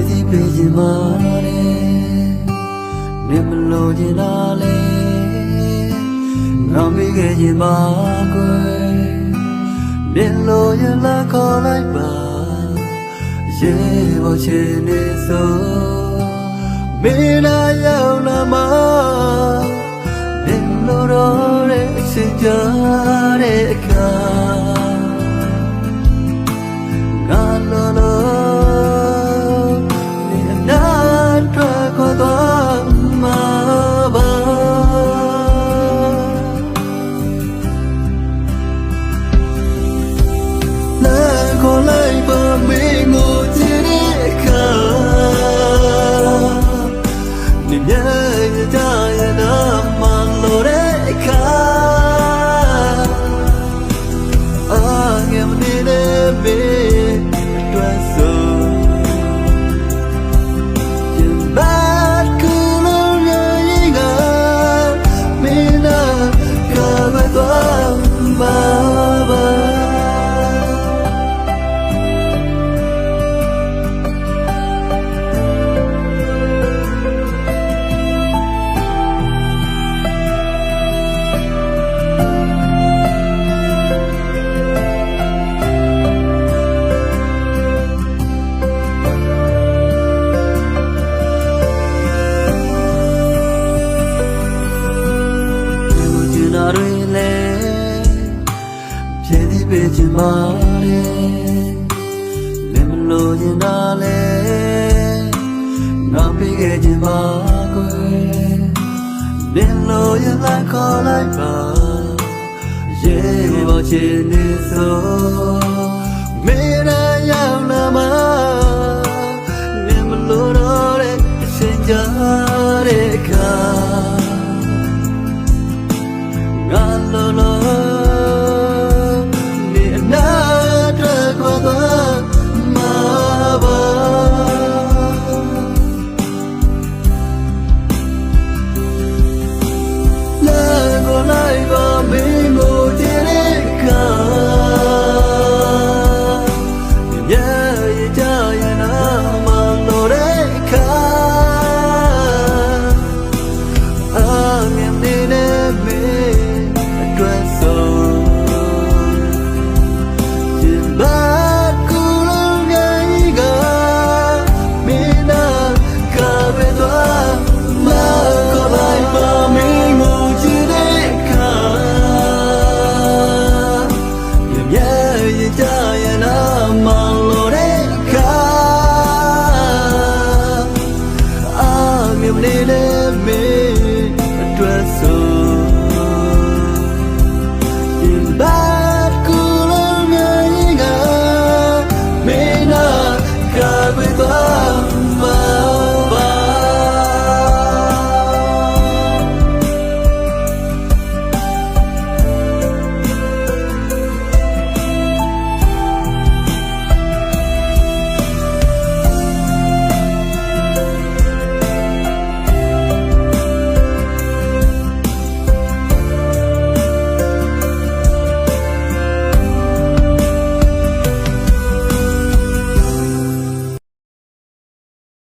စီပေးခြင်းမာလေနေမလို့ခြင်းလားလေငါမိခဲ့ခြင်းပါကွယ်နေလို့ရလာခေါ်လိုက်ပါရေပေါ်ချင်နေဆိုမေနာရောက်လာမှာနေလို့တော့တဲ့အချိန်ကြာတဲ့အခါငါလို့နေနာထွက်ခေါ်သွားမှာပါခေါ်လိုက်ပါမင်းကိုချစ်တဲ့အခါနေမြဲကြရနာမလို့တဲ့အခါအာငယ်မနေတဲ့မင်းအတွက်ဆိုရင်ဘာကူလို့ရရင်ကမင်းနာကမတော်မှာပါပေးခြင်းမာလေလင်းမလို့ခြင်းလားလေငါပေးခဲ့ခြင်းပါကွယ်လင်းလို့ရလာခေါ်လိုက်ပါရေပေါ်ချင်နေဆို